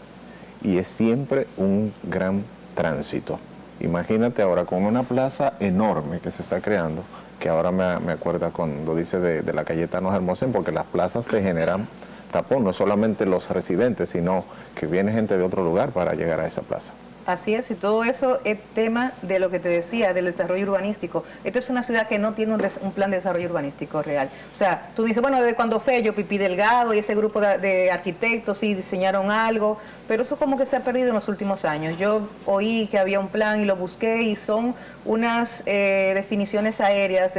Speaker 1: y es siempre un gran tránsito. Imagínate ahora con una plaza enorme que se está creando, que ahora me acuerda cuando dice de la Cayetano Hermosén, porque las plazas te generan tapón, no solamente los residentes, sino que viene gente de otro lugar para llegar a esa plaza.
Speaker 3: Así es, y todo eso es tema de lo que te decía, del desarrollo urbanístico. Esta es una ciudad que no tiene un plan de desarrollo urbanístico real. O sea, tú dices, bueno, desde cuando Fello, Pipí Delgado y ese grupo de arquitectos sí diseñaron algo, pero eso como que se ha perdido en los últimos años. Yo oí que había un plan y lo busqué y son unas definiciones aéreas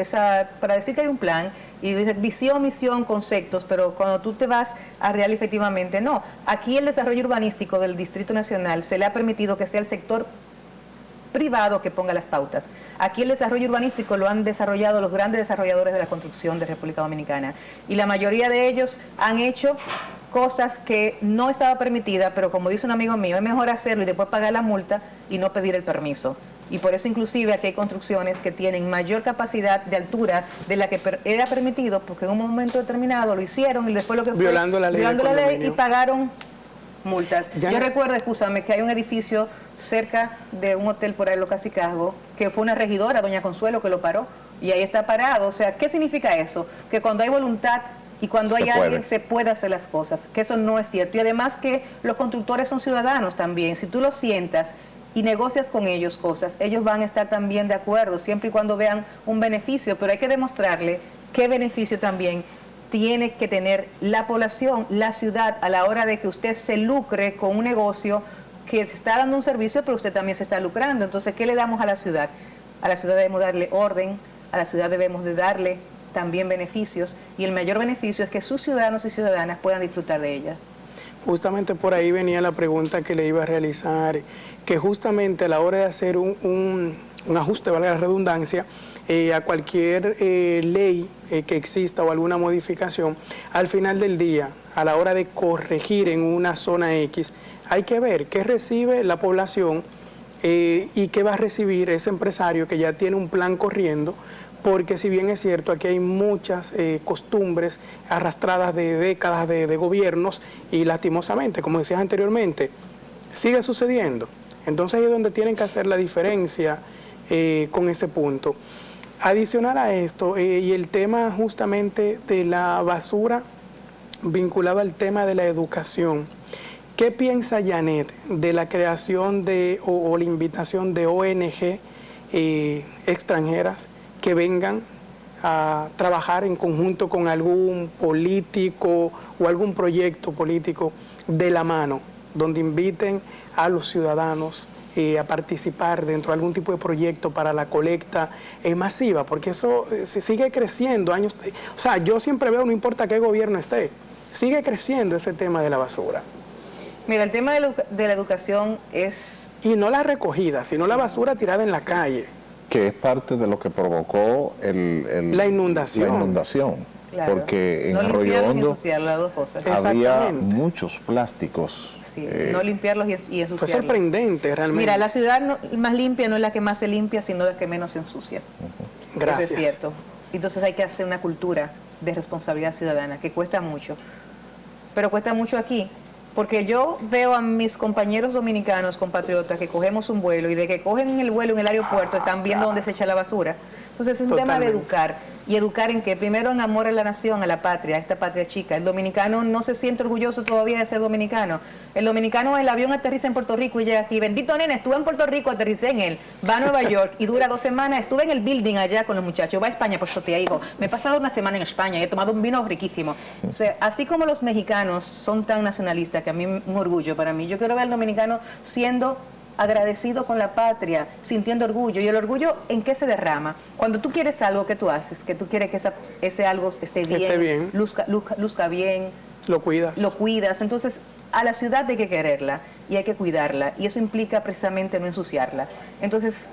Speaker 3: para decir que hay un plan y dice visión, misión, conceptos, pero cuando tú te vas a real efectivamente no. Aquí el desarrollo urbanístico del Distrito Nacional se le ha permitido que sea el sector privado que ponga las pautas. Aquí el desarrollo urbanístico lo han desarrollado los grandes desarrolladores de la construcción de República Dominicana y la mayoría de ellos han hecho cosas que no estaba permitida, pero como dice un amigo mío, es mejor hacerlo y después pagar la multa y no pedir el permiso. Y por eso inclusive aquí hay construcciones que tienen mayor capacidad de altura de la que era permitido, porque en un momento determinado lo hicieron y después lo que fue
Speaker 2: violando la ley
Speaker 3: y pagaron multas.
Speaker 2: Ya
Speaker 3: Yo recuerdo, escúchame, que hay un edificio cerca de un hotel por ahí en Los Cacicazgos, que fue una regidora, doña Consuelo, que lo paró y ahí está parado. O sea, ¿qué significa eso? Que cuando hay voluntad y cuando hay alguien se puede hacer las cosas, que eso no es cierto. Y además que los constructores son ciudadanos también. Si tú los sientas y negocias con ellos cosas, ellos van a estar también de acuerdo, siempre y cuando vean un beneficio, pero hay que demostrarle qué beneficio también tiene que tener la población, la ciudad, a la hora de que usted se lucre con un negocio que se está dando un servicio, pero usted también se está lucrando. Entonces, ¿qué le damos a la ciudad? A la ciudad debemos darle orden, a la ciudad debemos de darle también beneficios, y el mayor beneficio es que sus ciudadanos y ciudadanas puedan disfrutar de ella.
Speaker 2: Justamente por ahí venía la pregunta que le iba a realizar, que justamente a la hora de hacer un ajuste, valga la redundancia, a cualquier ley que exista o alguna modificación, al final del día, a la hora de corregir en una zona X, hay que ver qué recibe la población y qué va a recibir ese empresario que ya tiene un plan corriendo, porque si bien es cierto, aquí hay muchas costumbres arrastradas de décadas de gobiernos y lastimosamente, como decías anteriormente, sigue sucediendo. Entonces ahí es donde tienen que hacer la diferencia con ese punto. Adicional a esto, y el tema justamente de la basura vinculado al tema de la educación, ¿qué piensa Janet de la creación o la invitación de ONG extranjeras que vengan a trabajar en conjunto con algún político o algún proyecto político de la mano, donde inviten a los ciudadanos a participar dentro de algún tipo de proyecto para la colecta masiva, porque eso se sigue creciendo años. O sea, yo siempre veo, no importa qué gobierno esté, sigue creciendo ese tema de la basura.
Speaker 3: Mira, el tema de la educación es...
Speaker 2: Y no la recogida, sino la basura tirada en la calle.
Speaker 1: Que es parte de lo que provocó
Speaker 2: la inundación.
Speaker 1: La inundación.
Speaker 3: Claro.
Speaker 1: Porque en
Speaker 3: no
Speaker 1: Arroyo Hondo
Speaker 3: ensuciar, las dos cosas.
Speaker 1: había muchos plásticos.
Speaker 3: Sí, no limpiarlos y ensuciarlos.
Speaker 2: Fue sorprendente, realmente.
Speaker 3: Mira, la ciudad más limpia no es la que más se limpia, sino la que menos se ensucia.
Speaker 2: Gracias.
Speaker 3: Eso es cierto. Entonces hay que hacer una cultura de responsabilidad ciudadana, que cuesta mucho. Pero cuesta mucho aquí. Porque yo veo a mis compañeros dominicanos, compatriotas, que cogemos un vuelo y de que cogen el vuelo en el aeropuerto están viendo dónde se echa la basura. Entonces es un tema de educar. ¿Y educar en qué? Primero en amor a la nación, a la patria, a esta patria chica. El dominicano no se siente orgulloso todavía de ser dominicano. El dominicano, el avión aterriza en Puerto Rico y llega aquí. Bendito nene, estuve en Puerto Rico, aterricé en él. Va a Nueva York y dura 2 semanas. Estuve en el building allá con los muchachos. Va a España, pues te digo. Me he pasado 1 semana en España y he tomado un vino riquísimo. O sea, así como los mexicanos son tan nacionalistas, que a mí es un orgullo para mí, yo quiero ver al dominicano siendo agradecido con la patria, sintiendo orgullo. ¿Y el orgullo en qué se derrama? Cuando tú quieres algo que tú haces, que tú quieres que ese algo esté bien, luzca bien,
Speaker 2: lo cuidas.
Speaker 3: Entonces, a la ciudad hay que quererla y hay que cuidarla. Y eso implica precisamente no ensuciarla. Entonces,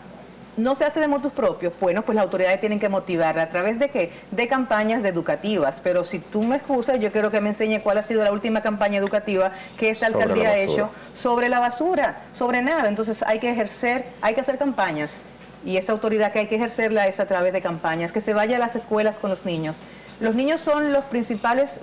Speaker 3: no se hace de motus propios. Bueno, pues las autoridades tienen que motivarla. ¿A través de qué? De campañas educativas. Pero si tú me excusas, yo quiero que me enseñe cuál ha sido la última campaña educativa que esta alcaldía ha hecho sobre la basura, sobre nada. Entonces hay que hacer campañas. Y esa autoridad que hay que ejercerla es a través de campañas, que se vaya a las escuelas con los niños. Los niños son las principales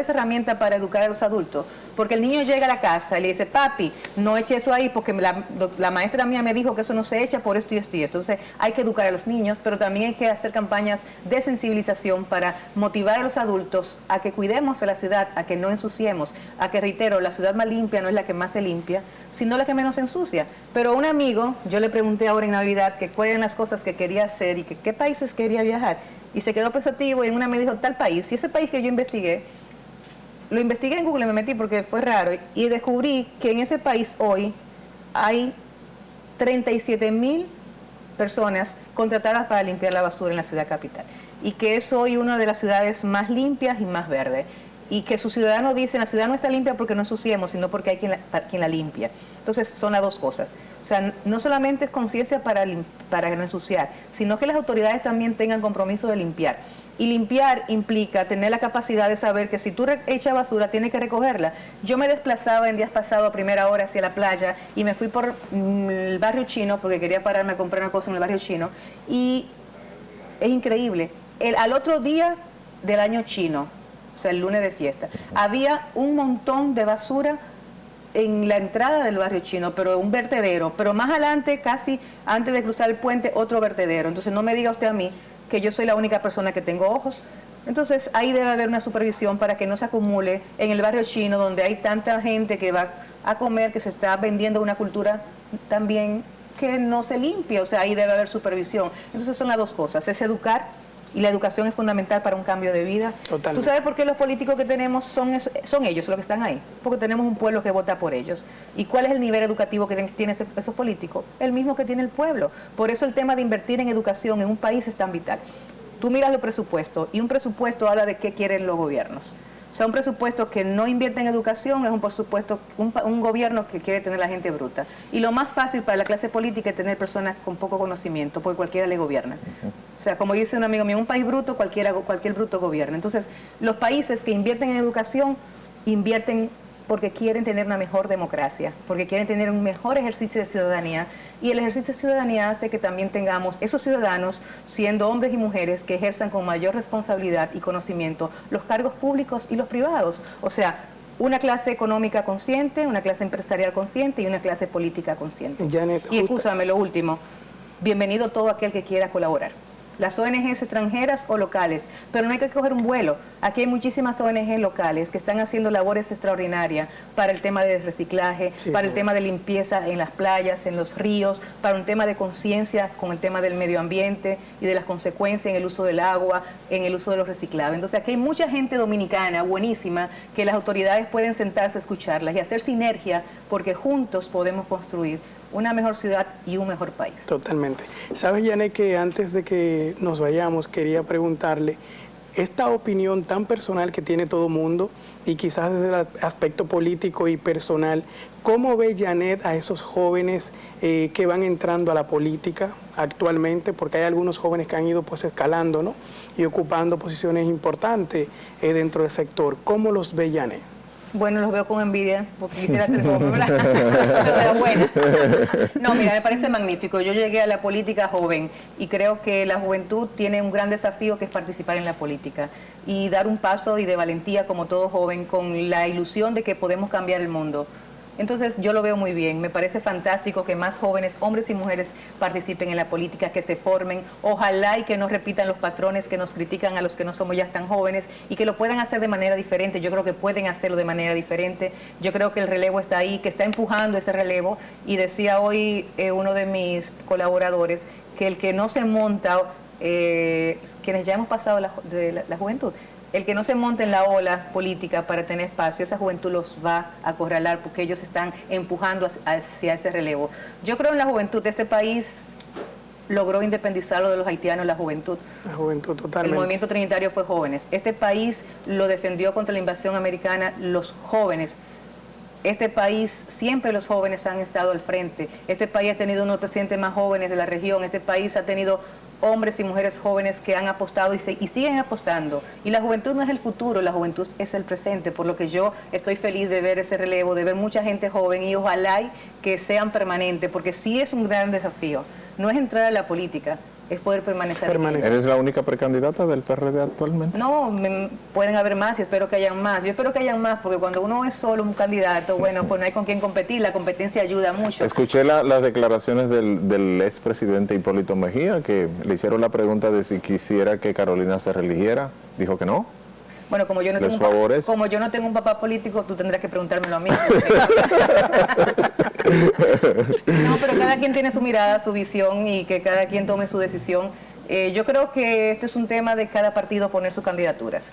Speaker 3: herramientas para educar a los adultos, porque el niño llega a la casa y le dice, papi, no eche eso ahí porque la maestra mía me dijo que eso no se echa por esto y esto y esto. Entonces hay que educar a los niños, pero también hay que hacer campañas de sensibilización para motivar a los adultos a que cuidemos a la ciudad, a que no ensuciemos, a que, reitero, la ciudad más limpia no es la que más se limpia, sino la que menos se ensucia. Pero un amigo, yo le pregunté ahora en Navidad que cuáles eran las cosas que quería hacer y que qué países quería viajar. Y se quedó pensativo y en una me dijo, tal país. Y ese país que yo investigué, lo investigué en Google, me metí porque fue raro. Y descubrí que en ese país hoy hay 37,000 personas contratadas para limpiar la basura en la ciudad capital. Y que es hoy una de las ciudades más limpias y más verdes. Y que sus ciudadanos dicen, la ciudad no está limpia porque no ensuciemos, sino porque hay quien la limpia. Entonces son las dos cosas. O sea, no solamente es conciencia para no ensuciar, sino que las autoridades también tengan compromiso de limpiar. Y limpiar implica tener la capacidad de saber que si tú echas basura, tienes que recogerla. Yo me desplazaba en días pasados a primera hora hacia la playa y me fui por el barrio chino porque quería pararme a comprar una cosa en el barrio chino. Y es increíble. Al otro día del año chino, o sea, el lunes de fiesta, había un montón de basura en la entrada del barrio chino, pero un vertedero, pero más adelante, casi antes de cruzar el puente, otro vertedero. Entonces no me diga usted a mí que yo soy la única persona que tengo ojos. Entonces ahí debe haber una supervisión para que no se acumule en el barrio chino, donde hay tanta gente que va a comer, que se está vendiendo una cultura también que no se limpia. O sea, ahí debe haber supervisión. Entonces son las dos cosas, es educar. Y la educación es fundamental para un cambio de vida.
Speaker 2: Totalmente.
Speaker 3: ¿Tú sabes por qué los políticos que tenemos son ellos los que están ahí? Porque tenemos un pueblo que vota por ellos. ¿Y cuál es el nivel educativo que tienen esos políticos? El mismo que tiene el pueblo. Por eso el tema de invertir en educación en un país es tan vital. Tú miras los presupuestos y un presupuesto habla de qué quieren los gobiernos. O sea, un presupuesto que no invierte en educación es un presupuesto, un gobierno que quiere tener la gente bruta. Y lo más fácil para la clase política es tener personas con poco conocimiento, porque cualquiera le gobierna. O sea, como dice un amigo mío, un país bruto, cualquier bruto gobierna. Entonces, los países que invierten en educación, invierten porque quieren tener una mejor democracia, porque quieren tener un mejor ejercicio de ciudadanía. Y el ejercicio de ciudadanía hace que también tengamos esos ciudadanos, siendo hombres y mujeres, que ejerzan con mayor responsabilidad y conocimiento los cargos públicos y los privados. O sea, una clase económica consciente, una clase empresarial consciente y una clase política consciente.
Speaker 2: Janet,
Speaker 3: y escúchame, lo último, bienvenido todo aquel que quiera colaborar. Las ONGs extranjeras o locales, pero no hay que coger un vuelo. Aquí hay muchísimas ONG locales que están haciendo labores extraordinarias para el tema de reciclaje, para el tema de limpieza en las playas, en los ríos, para un tema de conciencia con el tema del medio ambiente y de las consecuencias en el uso del agua, en el uso de los reciclables. Entonces aquí hay mucha gente dominicana buenísima que las autoridades pueden sentarse a escucharlas y hacer sinergia porque juntos podemos construir una mejor ciudad y un mejor país.
Speaker 2: Totalmente. Sabes, Janet, que antes de que nos vayamos, quería preguntarle, esta opinión tan personal que tiene todo mundo, y quizás desde el aspecto político y personal, ¿cómo ve Janet a esos jóvenes que van entrando a la política actualmente? Porque hay algunos jóvenes que han ido pues escalando, ¿no?, y ocupando posiciones importantes dentro del sector. ¿Cómo los ve Janet?
Speaker 3: Bueno, los veo con envidia, porque quisiera ser joven, ¿verdad? Pero bueno. No, mira, me parece magnífico. Yo llegué a la política joven y creo que la juventud tiene un gran desafío, que es participar en la política y dar un paso y de valentía como todo joven, con la ilusión de que podemos cambiar el mundo. Entonces yo lo veo muy bien, me parece fantástico que más jóvenes, hombres y mujeres, participen en la política, que se formen, ojalá y que no repitan los patrones que nos critican a los que no somos ya tan jóvenes, y que lo puedan hacer de manera diferente. Yo creo que pueden hacerlo de manera diferente, yo creo que el relevo está ahí, que está empujando ese relevo, y decía hoy uno de mis colaboradores que el que no se monta, quienes ya hemos pasado de la juventud, el que no se monte en la ola política para tener espacio, esa juventud los va a acorralar, porque ellos están empujando hacia ese relevo. Yo creo en la juventud de este país. Logró independizarlo de los haitianos la juventud.
Speaker 2: La juventud, totalmente.
Speaker 3: El movimiento trinitario fue jóvenes. Este país lo defendió contra la invasión americana los jóvenes. Este país, siempre los jóvenes han estado al frente. Este país ha tenido uno de los presidentes más jóvenes de la región. Este país ha tenido hombres y mujeres jóvenes que han apostado y siguen apostando. Y la juventud no es el futuro, la juventud es el presente, por lo que yo estoy feliz de ver ese relevo, de ver mucha gente joven, y ojalá que sean permanentes, porque sí es un gran desafío. No es entrar a la política, es poder permanecer.
Speaker 1: ¿Eres la única precandidata del PRD actualmente?
Speaker 3: No, pueden haber más y espero que hayan más. Yo espero que hayan más, porque cuando uno es solo un candidato, bueno, pues no hay con quién competir, la competencia ayuda mucho.
Speaker 1: Escuché las declaraciones del expresidente Hipólito Mejía, que le hicieron la pregunta de si quisiera que Carolina se reeligiera. Dijo que no.
Speaker 3: Bueno, como yo no tengo un papá político, tú tendrás que preguntármelo a mí. No, pero cada quien tiene su mirada, su visión, y que cada quien tome su decisión. Yo creo que este es un tema de cada partido poner sus candidaturas.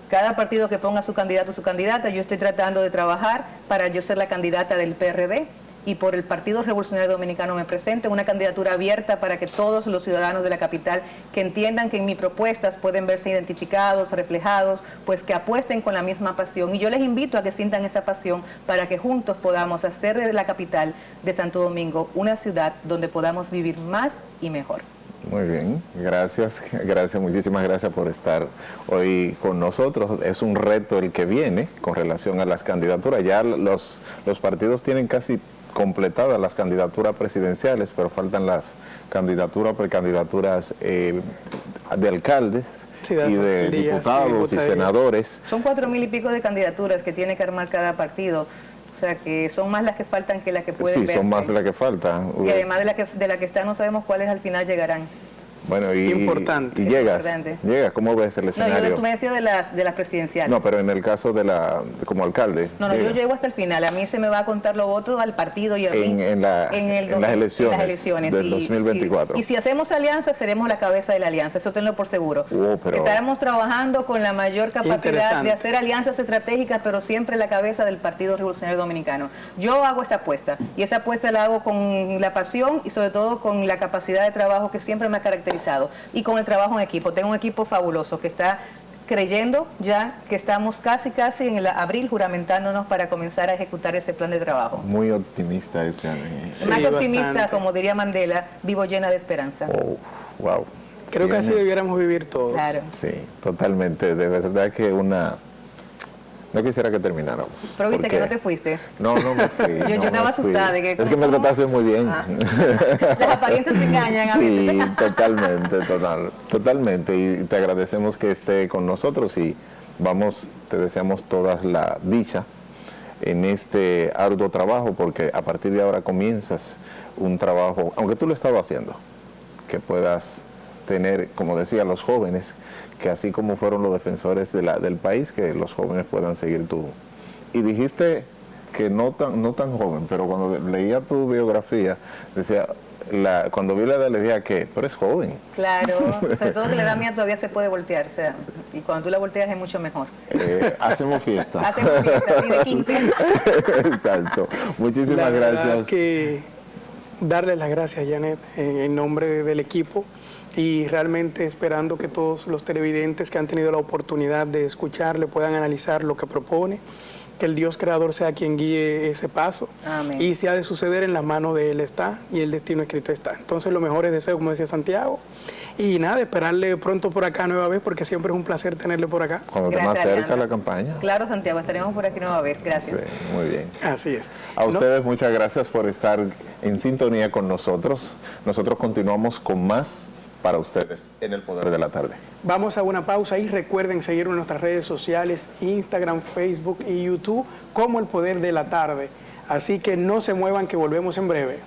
Speaker 3: Cada partido que ponga su candidato o su candidata. Yo estoy tratando de trabajar para yo ser la candidata del PRD, y por el Partido Revolucionario Dominicano me presento en una candidatura abierta para que todos los ciudadanos de la capital que entiendan que en mis propuestas pueden verse identificados, reflejados, pues que apuesten con la misma pasión. Y yo les invito a que sientan esa pasión para que juntos podamos hacer de la capital de Santo Domingo una ciudad donde podamos vivir más y mejor.
Speaker 1: Muy bien, gracias, muchísimas gracias por estar hoy con nosotros. Es un reto el que viene con relación a las candidaturas. Ya los partidos tienen casi completadas las candidaturas presidenciales, pero faltan las precandidaturas de alcaldes, sí, y de diputados y senadores.
Speaker 3: Son 4,000 y pico de candidaturas que tiene que armar cada partido. O sea, que son más las que faltan que las que pueden verse.
Speaker 1: Sí, son más las que faltan.
Speaker 3: Y además de la que están, no sabemos cuáles al final llegarán.
Speaker 1: Bueno,
Speaker 2: importante.
Speaker 1: Y llegas, ¿cómo ves el escenario?
Speaker 3: No, tú me decías de las presidenciales.
Speaker 1: No, pero en el caso como alcalde.
Speaker 3: No, yo llego hasta el final. A mí se me va a contar los votos al partido y
Speaker 1: en las elecciones del 2024.
Speaker 3: Y si hacemos alianza, seremos la cabeza de la alianza. Eso tenlo por seguro. Estaremos trabajando con la mayor capacidad de hacer alianzas estratégicas, pero siempre la cabeza del Partido Revolucionario Dominicano. Yo hago esa apuesta, y esa apuesta la hago con la pasión y sobre todo con la capacidad de trabajo que siempre me ha caracterizado, y con el trabajo en equipo. Tengo un equipo fabuloso que está creyendo ya que estamos casi en el abril juramentándonos para comenzar a ejecutar ese plan de trabajo.
Speaker 1: Muy optimista es Janet.
Speaker 3: Sí, más que optimista, bastante. Como diría Mandela, vivo llena de esperanza.
Speaker 1: Oh, wow.
Speaker 2: Creo que así debiéramos vivir todos.
Speaker 3: Claro.
Speaker 1: Sí, totalmente. De verdad que no quisiera que termináramos.
Speaker 3: Pero viste que no te fuiste.
Speaker 1: No me fui.
Speaker 3: Yo estaba asustada de que...
Speaker 1: Es que me trataste muy bien.
Speaker 3: Las apariencias se engañan a veces.
Speaker 1: Sí, totalmente. Y te agradecemos que esté con nosotros, y te deseamos toda la dicha en este arduo trabajo, porque a partir de ahora comienzas un trabajo, aunque tú lo estabas haciendo, que puedas tener, como decía, los jóvenes, que así como fueron los defensores del país, que los jóvenes puedan seguir tú. Y dijiste que no tan joven, pero cuando leía tu biografía, decía, cuando vi la edad le dije, ¿qué? Pero es joven.
Speaker 3: Claro, sobre todo que la edad mía todavía se puede voltear, o sea, y cuando tú la volteas es mucho mejor.
Speaker 1: Hacemos fiesta.
Speaker 3: Hacemos fiesta, y de 15.
Speaker 1: Exacto. Muchísimas gracias.
Speaker 2: Que darle las gracias, Janet, en nombre del equipo, y realmente esperando que todos los televidentes que han tenido la oportunidad de escucharle puedan analizar lo que propone, que el Dios creador sea quien guíe ese paso.
Speaker 3: Amén.
Speaker 2: Y si ha de suceder, en las manos de Él está y el destino escrito está. Entonces, los mejores deseos, como decía Santiago, y nada, esperarle pronto por acá nueva vez, porque siempre es un placer tenerle por acá.
Speaker 1: Cuando esté más
Speaker 3: Gracias,
Speaker 1: cerca
Speaker 3: Alejandro.
Speaker 1: la campaña.
Speaker 3: Claro, Santiago, estaremos por aquí nueva vez. Gracias.
Speaker 1: Sí, muy bien.
Speaker 2: Así es.
Speaker 1: A ustedes muchas gracias por estar en sintonía con nosotros. Nosotros continuamos con más para ustedes en El Poder de la Tarde.
Speaker 2: Vamos a una pausa y recuerden seguirnos en nuestras redes sociales, Instagram, Facebook y YouTube, como El Poder de la Tarde. Así que no se muevan, que volvemos en breve.